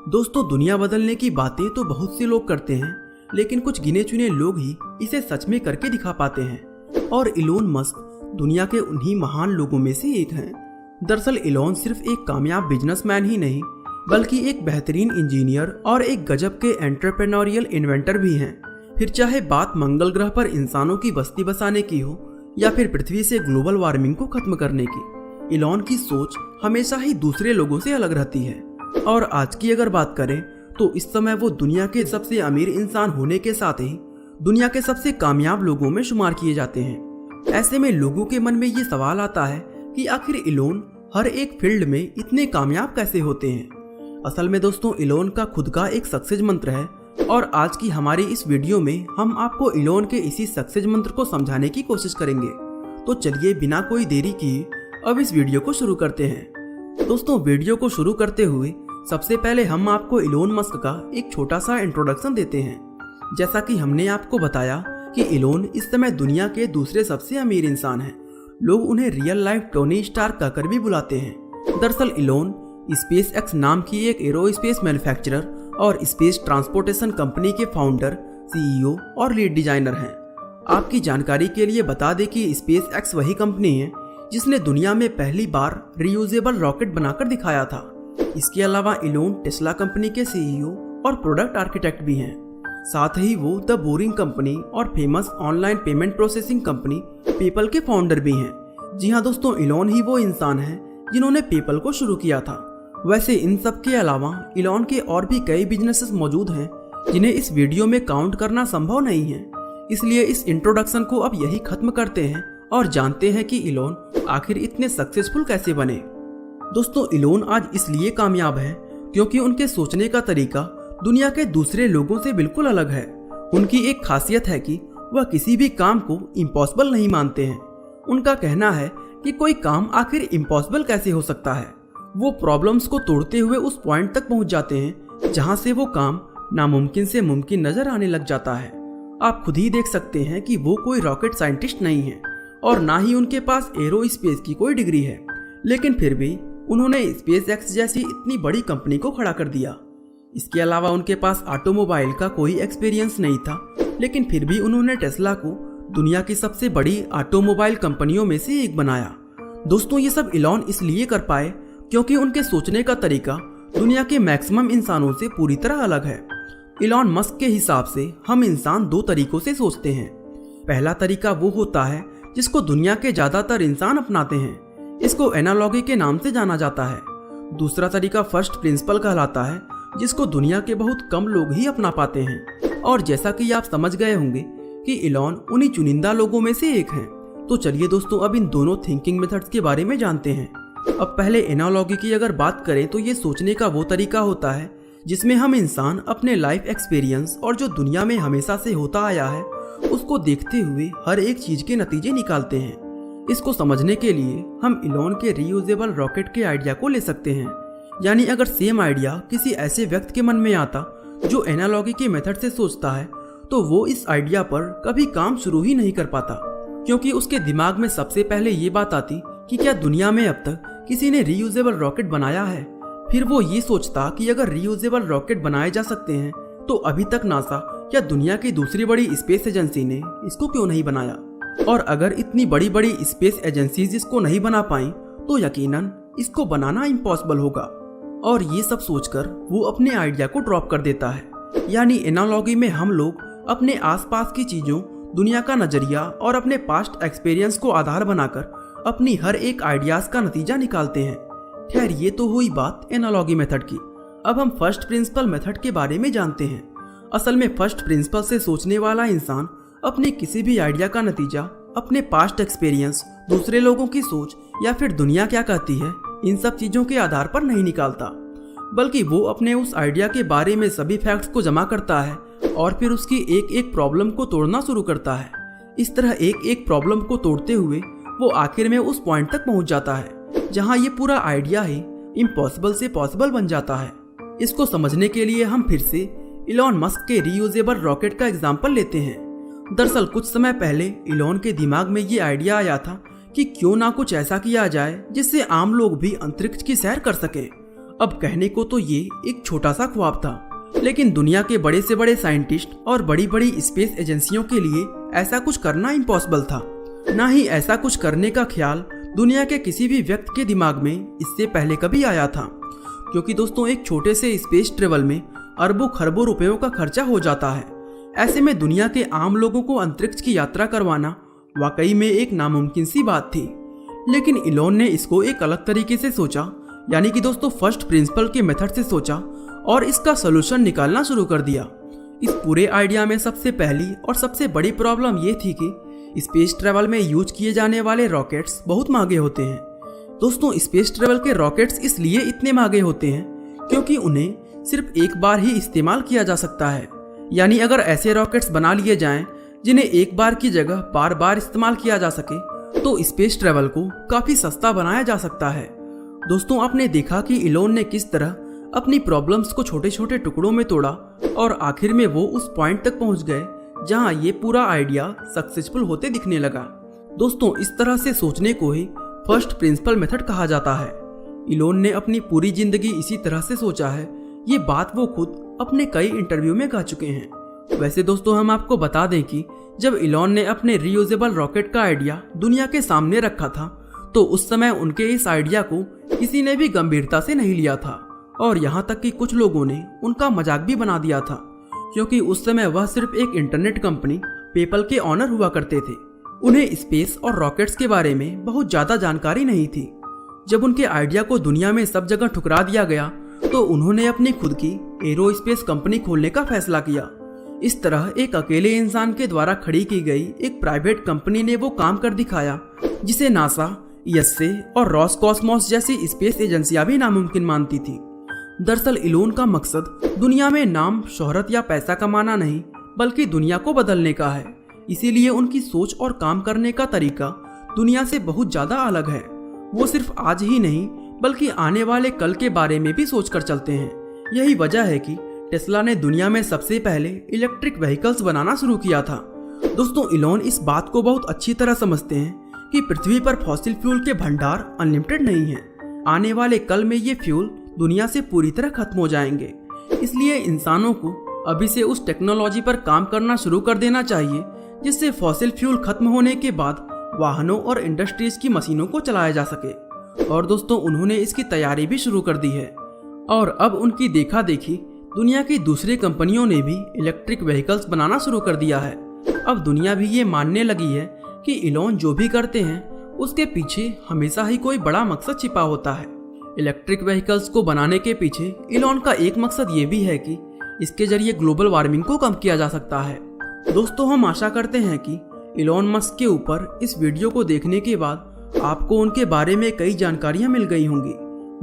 दोस्तों, दुनिया बदलने की बातें तो बहुत से लोग करते हैं, लेकिन कुछ गिने चुने लोग ही इसे सच में करके दिखा पाते हैं। और इलोन मस्क दुनिया के उन्हीं महान लोगों में से एक हैं। दरअसल इलोन सिर्फ एक कामयाब बिजनेसमैन ही नहीं, बल्कि एक बेहतरीन इंजीनियर और एक गजब के एंटरप्रेन्योरियल इन्वेंटर भी हैं। फिर चाहे बात मंगल ग्रह पर इंसानों की बस्ती बसाने की हो या फिर पृथ्वी से ग्लोबल वार्मिंग को खत्म करने की, इलोन की सोच हमेशा ही दूसरे लोगों से अलग रहती है। और आज की अगर बात करें तो इस समय वो दुनिया के सबसे अमीर इंसान होने के साथ ही दुनिया के सबसे कामयाब लोगों में शुमार किए जाते हैं। ऐसे में लोगों के मन में ये सवाल आता है कि आखिर इलोन हर एक फील्ड में इतने कामयाब कैसे होते हैं। असल में दोस्तों, इलोन का खुद का एक सक्सेस मंत्र है और आज की हमारी इस वीडियो में हम आपको इलोन के इसी सक्सेस मंत्र को समझाने की कोशिश करेंगे। तो चलिए बिना कोई देरी किए अब इस वीडियो को शुरू करते हैं। दोस्तों, वीडियो को शुरू करते हुए सबसे पहले हम आपको इलोन मस्क का एक छोटा सा इंट्रोडक्शन देते हैं। जैसा कि हमने आपको बताया कि इलोन इस समय दुनिया के दूसरे सबसे अमीर इंसान हैं। लोग उन्हें रियल लाइफ टोनी स्टार्क कहकर भी बुलाते हैं। दरअसल इलोन स्पेस एक्स नाम की एक एरोस्पेस मैन्युफैक्चरर और स्पेस ट्रांसपोर्टेशन कंपनी के फाउंडर, सीईओ और लीड डिजाइनर हैं। आपकी जानकारी के लिए बता दें कि स्पेस एक्स वही कंपनी है जिसने दुनिया में पहली बार रीयूजेबल रॉकेट बनाकर दिखाया था। इसके अलावा इलोन टेस्ला कंपनी के सीईओ और प्रोडक्ट आर्किटेक्ट भी हैं। साथ ही वो द बोरिंग कंपनी और famous online payment processing company PayPal के फाउंडर भी हैं। जी हाँ दोस्तों, इलोन ही वो इंसान है जिन्होंने पेपल को शुरू किया था। वैसे इन सब के अलावा इलोन के और भी कई बिजनेसेस मौजूद हैं जिन्हें इस वीडियो में काउंट करना संभव नहीं है। इसलिए इस इंट्रोडक्शन को अब यही खत्म करते हैं और जानते हैं कि इलोन आखिर इतने सक्सेसफुल कैसे बने। दोस्तों, इलोन आज इसलिए कामयाब है क्योंकि उनके सोचने का तरीका दुनिया के दूसरे लोगों से बिल्कुल अलग है। उनकी एक खासियत है कि वह किसी भी काम को इम्पॉसिबल नहीं मानते हैं। उनका कहना है कि कोई काम आखिर इम्पॉसिबल कैसे हो सकता है। वो प्रॉब्लम्स को तोड़ते हुए उस पॉइंट तक पहुंच जाते हैं जहां से वो काम नामुमकिन से मुमकिन नजर आने लग जाता है। आप खुद ही देख सकते हैं कि वो कोई रॉकेट साइंटिस्ट नहीं है और ना ही उनके पास एरोस्पेस की कोई डिग्री है, लेकिन फिर भी उन्होंने स्पेस एक्स जैसी इतनी बड़ी कंपनी को खड़ा कर दिया। इसके अलावा उनके पास ऑटोमोबाइल का कोई एक्सपीरियंस नहीं था, लेकिन फिर भी उन्होंने टेस्ला को दुनिया की सबसे बड़ी ऑटोमोबाइल कंपनियों में से एक बनाया। दोस्तों, ये सब इलोन इसलिए कर पाए क्योंकि उनके सोचने का तरीका दुनिया के मैक्सिमम इंसानों से पूरी तरह अलग है। इलोन मस्क के हिसाब से हम इंसान दो तरीकों से सोचते हैं। पहला तरीका वो होता है जिसको दुनिया के ज्यादातर इंसान अपनाते हैं। इसको एनालॉगी के नाम से जाना जाता है। दूसरा तरीका फर्स्ट प्रिंसिपल कहलाता है, जिसको दुनिया के बहुत कम लोग ही अपना पाते हैं। और जैसा कि आप समझ गए होंगे कि इलोन उन्हीं चुनिंदा लोगों में से एक हैं। तो चलिए दोस्तों, अब इन दोनों थिंकिंग मेथड्स के बारे में जानते हैं। अब पहले एनालॉगी की अगर बात करें तो ये सोचने का वो तरीका होता है जिसमें हम इंसान अपने लाइफ एक्सपीरियंस और जो दुनिया में हमेशा से होता आया है उसको देखते हुए हर एक चीज के नतीजे निकालते हैं। इसको समझने के लिए हम इलोन के रीयूजेबल रॉकेट के आइडिया को ले सकते हैं। यानी अगर सेम आइडिया किसी ऐसे व्यक्ति के मन में आता जो एनालॉगी के मेथड से सोचता है, तो वो इस आइडिया पर कभी काम शुरू ही नहीं कर पाता, क्योंकि उसके दिमाग में सबसे पहले ये बात आती कि क्या दुनिया में अब तक किसी ने रीयूजेबल रॉकेट बनाया है। फिर वो ये सोचता कि अगर रीयूजेबल रॉकेट बनाए जा सकते हैं तो अभी तक नासा या दुनिया की दूसरी बड़ी स्पेस एजेंसी ने इसको क्यों नहीं बनाया। और अगर इतनी बड़ी बड़ी स्पेस एजेंसीज इसको नहीं बना पाई तो यकीनन इसको बनाना इम्पॉसिबल होगा। और ये सब सोचकर वो अपने आइडिया को ड्रॉप कर देता है। यानी एनालॉगी में हम लोग अपने आसपास की चीजों, दुनिया का नजरिया और अपने पास्ट एक्सपीरियंस को आधार बनाकर अपनी हर एक आइडियाज का नतीजा निकालते हैं। खैर, ये तो हुई बात एनालॉगी मेथड की। अब हम फर्स्ट प्रिंसिपल मेथड के बारे में जानते हैं। असल में फर्स्ट प्रिंसिपल से सोचने वाला इंसान अपने किसी भी आइडिया का नतीजा अपने पास्ट एक्सपीरियंस, दूसरे लोगों की सोच या फिर दुनिया क्या कहती है, इन सब चीजों के आधार पर नहीं निकालता, बल्कि वो अपने उस आइडिया के बारे में सभी फैक्ट्स को जमा करता है और फिर उसकी एक एक प्रॉब्लम को तोड़ना शुरू करता है। इस तरह एक एक प्रॉब्लम को तोड़ते हुए वो आखिर में उस पॉइंट तक पहुंच जाता है जहां ये पूरा आइडिया ही इम्पॉसिबल से पॉसिबल बन जाता है। इसको समझने के लिए हम फिर से इलोन मस्क के रीयूजेबल रॉकेट का एग्जाम्पल लेते हैं। दरअसल कुछ समय पहले इलोन के दिमाग में ये आइडिया आया था कि क्यों ना कुछ ऐसा किया जाए जिससे आम लोग भी अंतरिक्ष की सैर कर सके। अब कहने को तो ये एक छोटा सा ख्वाब था, लेकिन दुनिया के बड़े से बड़े साइंटिस्ट और बड़ी बड़ी स्पेस एजेंसियों के लिए ऐसा कुछ करना इम्पॉसिबल था। ना ही ऐसा कुछ करने का ख्याल दुनिया के किसी भी व्यक्ति के दिमाग में इससे पहले कभी आया था, क्योंकि दोस्तों एक छोटे से स्पेस ट्रेवल में अरबों खरबों रुपयों का खर्चा हो जाता है। ऐसे में दुनिया के आम लोगों को अंतरिक्ष की यात्रा करवाना वाकई में एक नामुमकिन सी बात थी। लेकिन इलॉन ने इसको एक अलग तरीके से सोचा, यानी कि दोस्तों फर्स्ट प्रिंसिपल के मेथड से सोचा और इसका सोल्यूशन निकालना शुरू कर दिया। इस पूरे आइडिया में सबसे पहली और सबसे बड़ी प्रॉब्लम ये थी कि स्पेस ट्रैवल में यूज किए जाने वाले रॉकेट्स बहुत महंगे होते हैं। दोस्तों स्पेस ट्रैवल के रॉकेट्स इसलिए इतने महंगे होते हैं क्योंकि उन्हें सिर्फ एक बार ही इस्तेमाल किया जा सकता है। यानी अगर ऐसे रॉकेट्स बना लिए जाएं जिन्हें एक बार की जगह बार बार इस्तेमाल किया जा सके तो स्पेस ट्रैवल को काफी सस्ता बनाया जा सकता है। दोस्तों आपने देखा कि इलॉन ने किस तरह अपनी प्रॉब्लम्स को छोटे छोटे टुकड़ों में तोड़ा और आखिर में वो उस पॉइंट तक पहुंच गए जहां ये पूरा आइडिया सक्सेसफुल होते दिखने लगा। दोस्तों इस तरह से सोचने को ही फर्स्ट प्रिंसिपल मेथड कहा जाता है। इलॉन ने अपनी पूरी जिंदगी इसी तरह से सोचा है। ये बात वो खुद अपने कई इंटरव्यू में कह चुके हैं। वैसे दोस्तों हम आपको बता दें कि जब इलॉन ने अपने रीयूजेबल रॉकेट का आइडिया दुनिया के सामने रखा था तो उस समय उनके इस आइडिया को किसी ने भी गंभीरता से नहीं लिया था और यहाँ तक कि कुछ लोगों ने उनका मजाक भी बना दिया था, क्योंकि उस समय वह सिर्फ एक इंटरनेट कंपनी पेपल के ऑनर हुआ करते थे। उन्हें स्पेस और रॉकेट्स के बारे में बहुत ज्यादा जानकारी नहीं थी। जब उनके आइडिया को दुनिया में सब जगह ठुकरा दिया गया तो उन्होंने अपनी खुद की एरोस्पेस कंपनी खोलने का फैसला किया। इस तरह एक अकेले इंसान के द्वारा खड़ी की गई एक प्राइवेट कंपनी ने वो काम कर दिखाया जिसे नासा, ईएसए और रॉसकॉस्मोस जैसी स्पेस एजेंसियां भी नामुमकिन मानती थी। दरअसल इलॉन का मकसद दुनिया में नाम, शोहरत या पैसा कमाना नहीं बल्कि दुनिया को बदलने का है। इसीलिए उनकी सोच और काम करने का तरीका दुनिया से बहुत ज्यादा अलग है। वो सिर्फ आज ही नहीं बल्कि आने वाले कल के बारे में भी सोच कर चलते हैं। यही वजह है कि टेस्ला ने दुनिया में सबसे पहले इलेक्ट्रिक व्हीकल्स बनाना शुरू किया था। दोस्तों इलॉन इस बात को बहुत अच्छी तरह समझते हैं कि पृथ्वी पर फॉसिल फ्यूल के भंडार अनलिमिटेड नहीं हैं। आने वाले कल में ये फ्यूल दुनिया से पूरी तरह खत्म हो जाएंगे। इसलिए इंसानों को अभी से उस टेक्नोलॉजी पर काम करना शुरू कर देना चाहिए जिससे फॉसिल फ्यूल खत्म होने के बाद वाहनों और इंडस्ट्रीज की मशीनों को चलाया जा सके। और दोस्तों उन्होंने इसकी तैयारी भी शुरू कर दी है और अब उनकी देखा देखी दुनिया की दूसरी कंपनियों ने भी इलेक्ट्रिक व्हीकल्स बनाना शुरू कर दिया है। अब दुनिया भी ये मानने लगी है कि इलॉन जो भी करते हैं उसके पीछे हमेशा ही कोई बड़ा मकसद छिपा होता है। इलेक्ट्रिक व्हीकल्स को बनाने के पीछे इलॉन का एक मकसद ये भी है कि इसके जरिए ग्लोबल वार्मिंग को कम किया जा सकता है। दोस्तों हम आशा करते हैं कि इलॉन मस्क के ऊपर इस वीडियो को देखने के बाद आपको उनके बारे में कई जानकारियां मिल गई होंगी।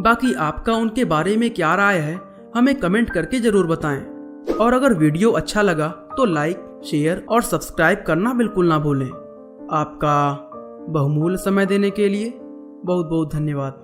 बाकी आपका उनके बारे में क्या राय है हमें कमेंट करके जरूर बताएं। और अगर वीडियो अच्छा लगा तो लाइक, शेयर और सब्सक्राइब करना बिल्कुल ना भूलें। आपका बहुमूल्य समय देने के लिए बहुत बहुत धन्यवाद।